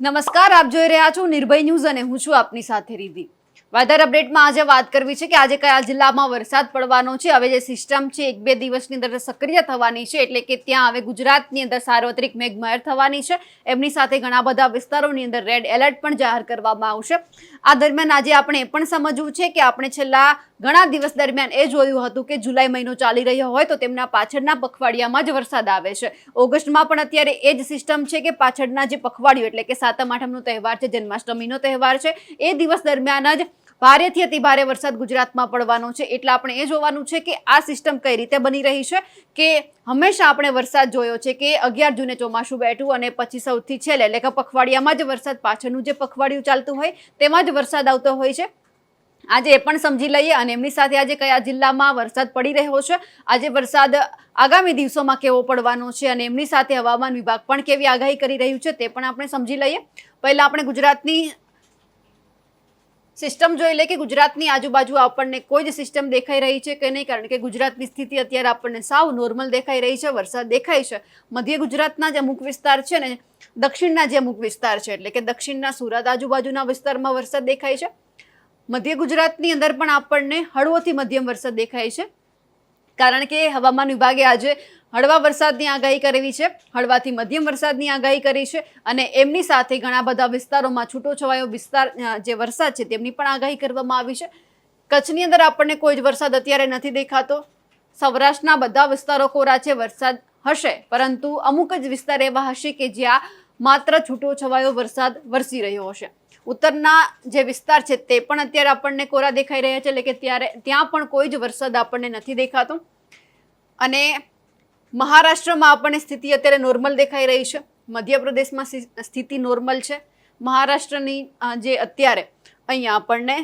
નમસ્કાર, આપ જોઈ રહ્યા છો નિર્ભય ન્યૂઝ અને હું છું આપની સાથે રીધિ. વેધર અપડેટમાં આજે વાત કરવી છે કે આજે કયા જિલ્લામાં વરસાદ પડવાનો છે. હવે જે સિસ્ટમ છે 1-2 દિવસની અંદર સક્રિય થવાની છે, એટલે કે ત્યાં હવે ગુજરાતની અંદર સાર્વત્રિક મેઘમહેર થવાની છે. એમની સાથે ઘણા બધા વિસ્તારોની અંદર રેડ એલર્ટ પણ જાહેર કરવામાં આવશે. આ દરમિયાન આજે આપણે એ પણ સમજવું છે કે આપણે છેલ્લા ઘણા દિવસ દરમિયાન એ જોયું હતું કે જુલાઈ મહિનો ચાલી રહ્યો હોય તો તેમના પાછળના પખવાડિયામાં જ વરસાદ આવે છે. ઓગસ્ટમાં પણ અત્યારે એ જ સિસ્ટમ છે કે પાછળના જે પખવાડિયું એટલે કે સાતમ આઠમનો તહેવાર છે, જન્માષ્ટમીનો તહેવાર છે, એ દિવસ દરમિયાન જ ભારેથી અતિ ભારે વરસાદ ગુજરાતમાં પડવાનો છે. એટલે આપણે એ જોવાનું છે કે આ સિસ્ટમ કઈ રીતે બની રહી છે. કે હંમેશા આપણે વરસાદ જોયો છે કે 11 જૂને ચોમાસું બેઠું અને પછી સૌથી છેલ્લે એટલે કે પખવાડિયામાં જ વરસાદ, પાછળનું જે પખવાડિયું ચાલતું હોય તેમાં જ વરસાદ આવતો હોય છે. આજે એ પણ સમજી લઈએ અને એમની સાથે આજે કયા જિલ્લામાં વરસાદ પડી રહ્યો છે, આજે વરસાદ આગામી દિવસોમાં કેવો પડવાનો છે અને એમની સાથે હવામાન વિભાગ પણ કેવી આગાહી કરી રહ્યું છે તે પણ આપણે સમજી લઈએ. પહેલા આપણે ગુજરાતની સિસ્ટમ જોઈ લે કે ગુજરાતની આજુબાજુ આપણને કોઈ જ સિસ્ટમ દેખાઈ રહી છે કે નહીં, કારણ કે ગુજરાતની સ્થિતિ અત્યારે આપણને સાવ નોર્મલ દેખાઈ રહી છે. વરસાદ દેખાય છે. મધ્ય ગુજરાતના જે અમુક વિસ્તાર છે ને દક્ષિણના જે અમુક વિસ્તાર છે એટલે કે દક્ષિણના સુરત આજુબાજુના વિસ્તારમાં વરસાદ દેખાય છે. મધ્ય ગુજરાતની અંદર પણ આપણને હળવોથી મધ્યમ વરસાદ દેખાય છે, કારણ કે હવામાન વિભાગે આજે હળવા વરસાદની આગાહી કરવી છે, હળવાથી મધ્યમ વરસાદની આગાહી કરી છે અને એમની સાથે ઘણા બધા વિસ્તારોમાં છૂટોછવાયો વિસ્તાર જે વરસાદ છે તેમની પણ આગાહી કરવામાં આવી છે. કચ્છની અંદર આપણને કોઈ જ વરસાદ અત્યારે નથી દેખાતો. સૌરાષ્ટ્રના બધા વિસ્તારો કોરા છે, વરસાદ હશે, પરંતુ અમુક જ વિસ્તાર એવા હશે કે જ્યાં માત્ર છૂટોછવાયો વરસાદ વરસી રહ્યો હશે. ઉત્તરના જે વિસ્તાર છે તે પણ અત્યારે આપણને કોરા દેખાઈ રહ્યા છે, એટલે કે ત્યાં પણ કોઈ જ વરસાદ આપણને નથી દેખાતો. અને મહારાષ્ટ્રમાં આપણને સ્થિતિ અત્યારે નોર્મલ દેખાઈ રહી છે. મધ્યપ્રદેશમાં સ્થિતિ નોર્મલ છે. મહારાષ્ટ્રની જે અત્યારે અહીંયા આપણને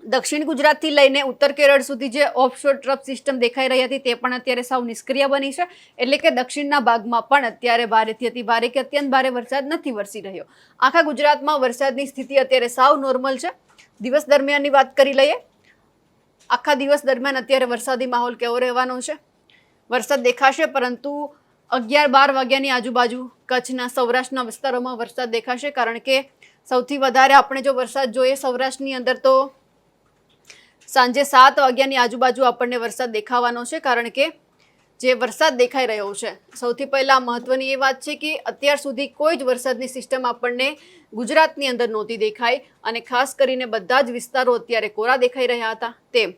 દક્ષિણ ગુજરાતથી લઈને ઉત્તર કેરળ સુધી જે ઓફશોર ટ્રફ સિસ્ટમ દેખાઈ રહી હતી તે પણ અત્યારે સાવ નિષ્ક્રિય બની છે. એટલે કે દક્ષિણના ભાગમાં પણ અત્યારે ભારેથી અતિ ભારે કે અત્યંત ભારે વરસાદ નથી વરસી રહ્યો. આખા ગુજરાતમાં વરસાદની સ્થિતિ અત્યારે સાવ નોર્મલ છે. દિવસ દરમિયાનની વાત કરી લઈએ. આખા દિવસ દરમિયાન અત્યારે વરસાદી માહોલ કેવો રહેવાનો છે. વરસાદ દેખાશે, પરંતુ 11-12 વાગ્યાની આજુબાજુ કચ્છના સૌરાષ્ટ્રના વિસ્તારોમાં વરસાદ દેખાશે, કારણ કે સૌથી વધારે આપણે જો વરસાદ જોઈએ સૌરાષ્ટ્રની અંદર તો સાંજે 7 વાગ્યાની આજુબાજુ આપણને વરસાદ દેખાવાનો છે. કારણ કે જે વરસાદ દેખાઈ રહ્યો છે, સૌથી પહેલાં મહત્વની એ વાત છે કે અત્યાર સુધી કોઈ જ વરસાદની સિસ્ટમ આપણને ગુજરાતની અંદર નહોતી દેખાઈ અને ખાસ કરીને બધા જ વિસ્તારો અત્યારે કોરા દેખાઈ રહ્યા હતા. તેમ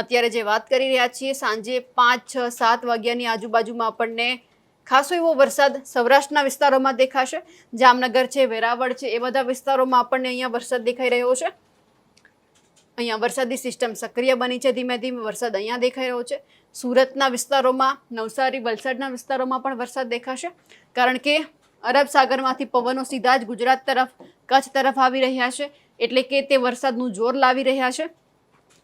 અત્યારે જે વાત કરી રહ્યા છીએ સાંજે 5, 6, 7 વાગ્યાની આજુબાજુમાં આપણને ખાસો એવો વરસાદ સૌરાષ્ટ્રના વિસ્તારોમાં દેખાશે. જામનગર છે, વેરાવળ છે, એ બધા વિસ્તારોમાં આપણને અહીંયા વરસાદ દેખાઈ રહ્યો છે. અહીંયા વરસાદી સિસ્ટમ સક્રિય બની છે. ધીમે ધીમે વરસાદ અહીંયા દેખાઈ રહ્યો છે. સુરતના વિસ્તારોમાં, નવસારી, વલસાડના વિસ્તારોમાં પણ વરસાદ દેખાશે, કારણ કે અરબ સાગરમાંથી પવનો સીધા જ ગુજરાત તરફ, કચ્છ તરફ આવી રહ્યા છે. એટલે કે તે વરસાદનું જોર લાવી રહ્યા છે.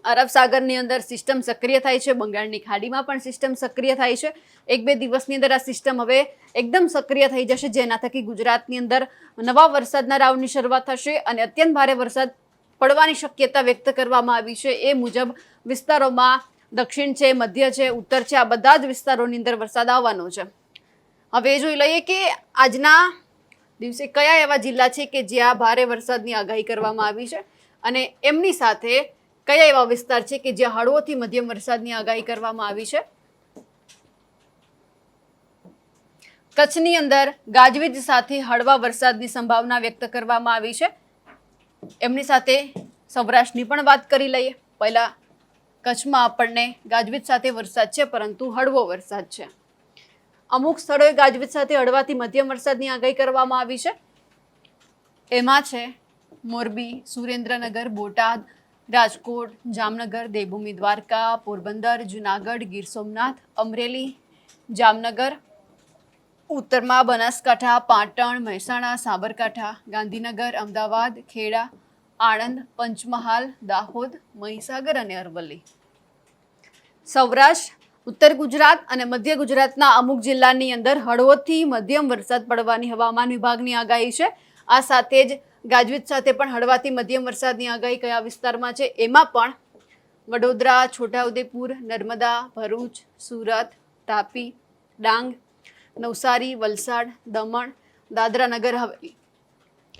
અરબ સાગરની અંદર સિસ્ટમ સક્રિય થાય છે. બંગાળની ખાડીમાં પણ સિસ્ટમ સક્રિય થાય છે. 1-2 દિવસની અંદર આ સિસ્ટમ હવે એકદમ સક્રિય થઈ જશે, જેના થકી ગુજરાતની અંદર નવા વરસાદના રાઉન્ડની શરૂઆત થશે અને અત્યંત ભારે વરસાદ પડવાની શક્યતા વ્યક્ત કરવામાં આવી છે. એ મુજબ વિસ્તારોમાં દક્ષિણ છે, મધ્ય છે, ઉત્તર છે, આ બધા જ વિસ્તારોની અંદર વરસાદ આવવાનો છે. હવે જોઈ લઈએ કે આજના દિવસે કયા એવા જિલ્લા છે કે જ્યાં ભારે વરસાદની આગાહી કરવામાં આવી છે અને એમની સાથે કયા એવા વિસ્તાર છે કે જ્યાં હળવોથી મધ્યમ વરસાદની આગાહી કરવામાં આવી છે. કચ્છની અંદર ગાજવીજ સાથે હળવા વરસાદની સંભાવના વ્યક્ત કરવામાં આવી છે. એમની સાથે સૌરાષ્ટ્રની પણ વાત કરી લઈએ. પહેલા કચ્છમાં આપણને ગાજવીજ સાથે વરસાદ છે, પરંતુ હળવો વરસાદ છે. અમુક સ્થળોએ ગાજવીજ સાથે હળવાથી મધ્યમ વરસાદની આગાહી કરવામાં આવી છે. એમાં છે મોરબી, સુરેન્દ્રનગર, બોટાદ, રાજકોટ, જામનગર, દેવભૂમિ દ્વારકા, પોરબંદર, જુનાગઢ, ગીર સોમનાથ, અમરેલી, જામનગર, ઉત્તરમાં બનાસકાંઠા, પાટણ, મહેસાણા, સાબરકાંઠા, ગાંધીનગર, અમદાવાદ, ખેડા, આણંદ, પંચમહાલ, દાહોદ, મહીસાગર અને અરવલ્લી. સૌરાષ્ટ્ર, ઉત્તર ગુજરાત અને મધ્ય ગુજરાતના અમુક જિલ્લાની અંદર હળવોથી મધ્યમ વરસાદ પડવાની હવામાન વિભાગની આગાહી છે. આ સાથે જ ગાજવીજ સાથે પણ હળવાથી મધ્યમ વરસાદની આગાહી કયા વિસ્તારમાં છે, એમાં પણ વડોદરા, છોટાઉદેપુર, નર્મદા, ભરૂચ, સુરત, તાપી, ડાંગ, નવસારી, વલસાડ, દમણ, દાદરા નગર હવેલી,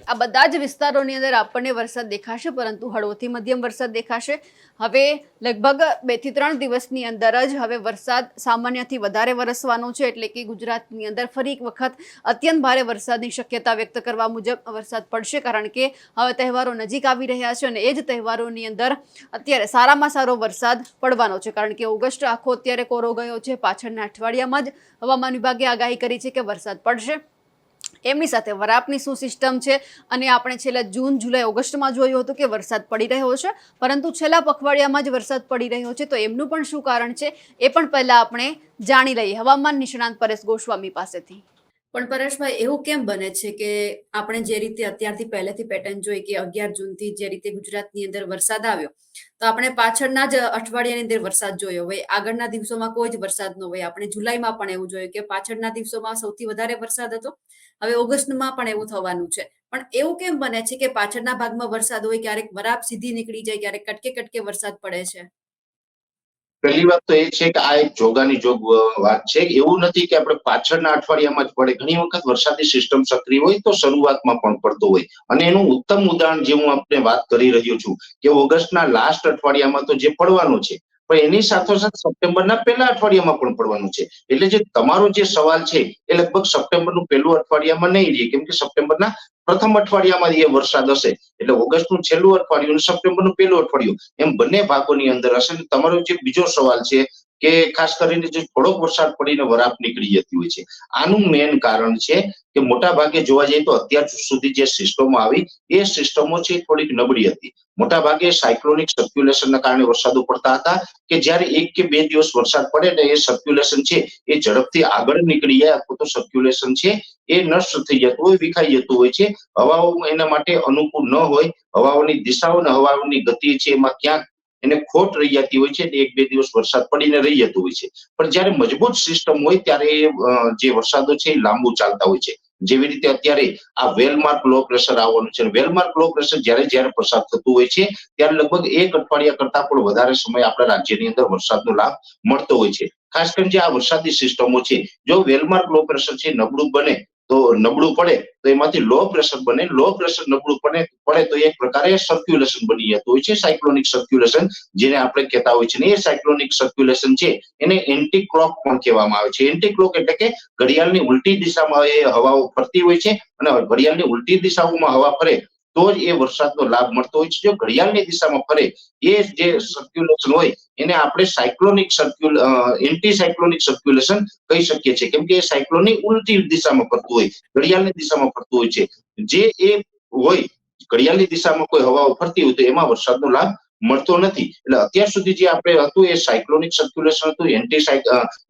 આ બધા જ વિસ્તારોની અંદર આપણને વરસાદ દેખાશે, પરંતુ હળવોથી મધ્યમ વરસાદ દેખાશે. હવે લગભગ 2 થી 3 દિવસની અંદર જ હવે વરસાદ સામાન્યથી વધારે વરસવાનો છે, એટલે કે ગુજરાતની અંદર ફરી એક વખત અત્યંત ભારે વરસાદની શક્યતા વ્યક્ત કરવા મુજબ વરસાદ પડશે, કારણ કે હવે તહેવારો નજીક આવી રહ્યા છે અને એ જ તહેવારોની અંદર અત્યારે સારામાં સારો વરસાદ પડવાનો છે, કારણ કે ઓગસ્ટ આખો અત્યારે કોરો ગયો છે. પાછળના અઠવાડિયામાં જ હવામાન વિભાગે આગાહી કરી છે કે વરસાદ પડશે. એમની સાથે વરાપની શું સિસ્ટમ છે, અને આપણે છેલ્લા જૂન, જુલાઈ, ઓગસ્ટમાં જોયું હતું કે વરસાદ પડી રહ્યો છે, પરંતુ છેલ્લા પખવાડિયામાં જ વરસાદ પડી રહ્યો છે. તો એમનું પણ શું કારણ છે એ પણ પહેલા આપણે જાણી લઈએ હવામાન નિષ્ણાંત પરેશ ગોસ્વામી પાસેથી. પણ પરેશભાઈ, એવું કેમ બને છે કે આપણે જે રીતે અત્યારથી પહેલેથી પેટર્ન જોઈ કે 11 જૂનથી જે રીતે ગુજરાતની અંદર વરસાદ આવ્યો, તો આપણે પાછળના જ અઠવાડિયાની અંદર વરસાદ જોયો હોય, આગળના દિવસોમાં કોઈ જ વરસાદ ન હોય. આપણે જુલાઈમાં પણ એવું જોયું કે પાછળના દિવસોમાં સૌથી વધારે વરસાદ હતો. હવે ઓગસ્ટમાં પણ એવું થવાનું છે. પણ એવું કેમ બને છે કે પાછળના ભાગમાં વરસાદ હોય, ક્યારેક વરાપ સીધી નીકળી જાય, ક્યારેક કટકે કટકે વરસાદ પડે છે? પહેલી વાત તો એ છે કે આ એક જોગાની જોગ વાત છે. એવું નથી કે આપણે પાછળના અઠવાડિયામાં જ પડે. ઘણી વખત વરસાદી સિસ્ટમ સક્રિય હોય તો શરૂઆતમાં પણ પડતો હોય. અને એનું ઉત્તમ ઉદાહરણ જે હું આપને વાત કરી રહ્યો છું કે ઓગસ્ટના લાસ્ટ અઠવાડિયામાં તો જે પડવાનું છે, પણ એની સાથોસાથ સપ્ટેમ્બરના પહેલા અઠવાડિયામાં પણ પડવાનું છે. એટલે જે તમારો જે સવાલ છે એ લગભગ સપ્ટેમ્બરનું પહેલું અઠવાડિયામાં નહીં રહે, કેમ કે સપ્ટેમ્બરના પ્રથમ અઠવાડિયામાં એ વરસાદ હશે. એટલે ઓગસ્ટનું છેલ્લું અઠવાડિયું અને સપ્ટેમ્બરનું પહેલું અઠવાડિયું એમ બંને ભાગોની અંદર હશે. તમારો જે બીજો સવાલ છે કે ખાસ કરીને જે થોડોક વરસાદ પડીને વરાપ નીકળી જતી હોય છે, આનું મેઇન કારણ છે કે મોટા ભાગે જોવા જઈએ તો અત્યાર સુધી જે સિસ્ટમો આવી એ સિસ્ટમો છે થોડીક નબળી હતી. મોટા ભાગે સાયક્લોનિક સર્ક્યુલેશનના કારણે વરસાદો પડતા હતા કે જ્યારે 1 કે 2 દિવસ વરસાદ પડે ને એ સર્ક્યુલેશન છે એ ઝડપથી આગળ નીકળી જાય, અથવા તો સર્ક્યુલેશન છે એ નષ્ટ થઈ જતું હોય, વિખાઈ જતું હોય છે. હવાઓ એના માટે અનુકૂળ ન હોય, હવાઓની દિશાઓ અને હવાઓની ગતિ છે એમાં ક્યાંક એને ખોટ રહી જતી હોય છે. 1-2 દિવસ વરસાદ પડીને રહી જતું હોય છે. પણ જ્યારે મજબૂત સિસ્ટમ હોય ત્યારે જે વરસાદો છે એ લાંબુ ચાલતા હોય છે. જેવી રીતે અત્યારે આ વેલમાર્ક લો પ્રેશર આવવાનું છે. વેલમાર્ક લો પ્રેશર જ્યારે પસાર થતું હોય છે ત્યારે લગભગ 1 અઠવાડિયા કરતા પણ વધારે સમય આપણા રાજ્યની અંદર વરસાદનો લાભ મળતો હોય છે. ખાસ કરીને જે આ વરસાદી સિસ્ટમો છે, જો વેલમાર્ક લો પ્રેશર છે નબળું બને તો નબળું પડે તો એમાંથી લો પ્રેશર બને. લો પ્રેશર નબળું પડે તો એક પ્રકારે સર્ક્યુલેશન બની જતું હોય છે, સાયક્લોનિક સર્ક્યુલેશન જેને આપણે કહેતા હોય છે. ને એ સાયક્લોનિક સર્ક્યુલેશન છે એને એન્ટી ક્લોક પણ કહેવામાં આવે છે. એન્ટી ક્લોક એટલે કે ઘડિયાળની ઉલટી દિશામાં એ હવાઓ ફરતી હોય છે, અને ઘડિયાળની ઉલટી દિશાઓમાં હવા ફરે તો જ એ વરસાદનો લાભ મળતો હોય છે. જો ઘડિયાળની દિશામાં ફરે એ જે સર્ક્યુલેશન હોય એને આપણે એન્ટી સાયક્લોનિક સર્ક્યુલેશન કહી શકીએ છીએ, કેમ કે એ સાયક્લોનની ઉલટી દિશામાં ફરતું હોય, ઘડિયાળની દિશામાં ફરતું હોય છે. જે એ હોય ઘડિયાળની દિશામાં કોઈ હવાઓ ફરતી હોય તો એમાં વરસાદનો લાભ મળતો નથી. એટલે અત્યાર સુધી જે આપણે હતું એ સાયક્લોનિક સર્ક્યુલેશન હતું,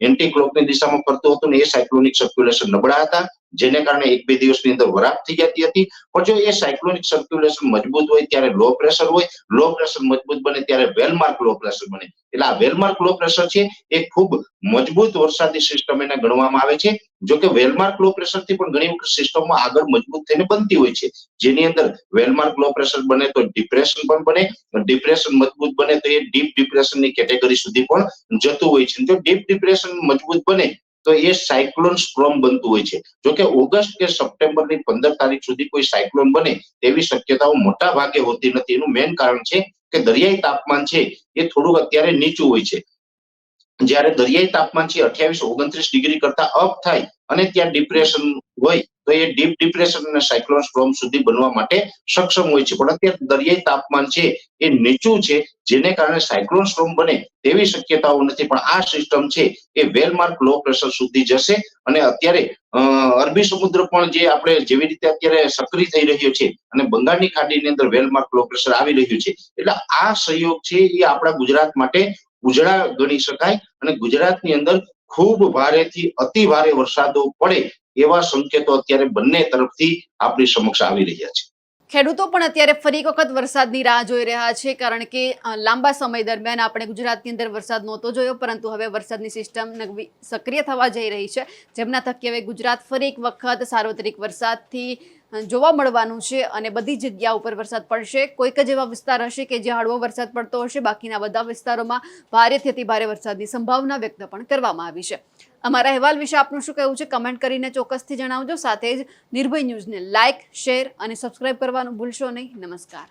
એન્ટી ક્લોકની દિશામાં ફરતું હતું ને એ સાયક્લોનિક સર્ક્યુલેશન નબળા હતા, જેને કારણે 1-2 દિવસની અંદર વરાપ થઈ જતી હતી. પણ જો એ સાયક્લોનિક સર્ક્યુલેશન મજબૂત હોય ત્યારે લો પ્રેશર હોય, લો પ્રેશર મજબૂત બને ત્યારે વેલમાર્ક લો પ્રેશર બને. એટલે આ વેલમાર્ક લો પ્રેશર છે એ ખૂબ મજબૂત વરસાદી સિસ્ટમ એને ગણવામાં આવે છે. જો કે વેલમાર્ક લો પ્રેશરથી પણ ઘણી વખત સિસ્ટમમાં આગળ મજબૂત થઈને બનતી હોય છે, જેની અંદર વેલમાર્ક લો પ્રેશર બને તો ડિપ્રેશન પણ બને, ડિપ્રેશન મજબૂત બને તો એ ડીપ ડિપ્રેશનની કેટેગરી સુધી પણ જતું હોય છે. જો ડીપ ડિપ્રેશન મજબૂત બને તો એ સાયક્લોન સ્ટ્રોમ બનતું હોય છે. જો કે ઓગસ્ટ કે સપ્ટેમ્બરની 15 તારીખ સુધી કોઈ સાયક્લોન બને તેવી શક્યતાઓ મોટા ભાગે હોતી નથી. એનું મેઇન કારણ છે કે દરિયાઈ તાપમાન છે એ થોડુંક અત્યારે નીચું હોય છે. જ્યારે દરિયાઈ તાપમાન છે 28-29 ડિગ્રી કરતા અપ થાય અને ત્યાં ડિપ્રેશન હોય તો એ ડીપ ડિપ્રેશન અને સાયક્લોન સ્ટ્રોમ સુધી બનવા માટે સક્ષમ હોય છે. પણ અત્યારે દરિયાઈ તાપમાન છે એ નીચું છે, જેને કારણે સાયક્લોન સ્ટ્રોમ બને તેવી શક્યતાઓ નથી. પણ આ સિસ્ટમ છે એ વેલમાર્ક લો પ્રેશર સુધી જશે. અને અત્યારે અરબી સમુદ્ર પણ જે આપણે જેવી રીતે અત્યારે સક્રિય થઈ રહ્યો છે અને બંગાળની ખાડીની અંદર વેલમાર્ક લો પ્રેશર આવી રહ્યું છે, એટલે આ સંયોગ છે એ આપણા ગુજરાત માટે ઉજળા ગણી શકાય. અને ગુજરાતની અંદર ખૂબ ભારેથી અતિ ભારે વરસાદો પડે એવા સંકેતો અત્યારે બંને તરફથી આપણી સમક્ષ આવી રહ્યા છે. ખેડૂતો પણ અત્યારે ફરી એક વખત વરસાદની રાહ જોઈ રહ્યા છે, કારણ કે લાંબા સમય દરમિયાન આપણે ગુજરાતની અંદર વરસાદ નહોતો જોયો, પરંતુ હવે વરસાદની સિસ્ટમ નવી સક્રિય થવા જઈ રહી છે, જેમના થકી હવે ગુજરાત ફરી એક વખત સાર્વત્રિક વરસાદથી જોવા મળવાનું છે અને બધી જગ્યા ઉપર વરસાદ પડશે. કોઈક જ એવા વિસ્તાર હશે કે જ્યાં હળવો વરસાદ પડતો હશે, બાકીના બધા વિસ્તારોમાં ભારેથી અતિ ભારે વરસાદની સંભાવના વ્યક્ત પણ કરવામાં આવી છે. અમારા અહેવાલ વિશે આપનું શું કહેવું છે કમેન્ટ કરીને ચોક્કસથી જણાવજો. સાથે જ નિર્ભય ન્યૂઝને લાઇક, શેર અને સબસ્ક્રાઇબ કરવાનું ભૂલશો નહીં. નમસ્કાર.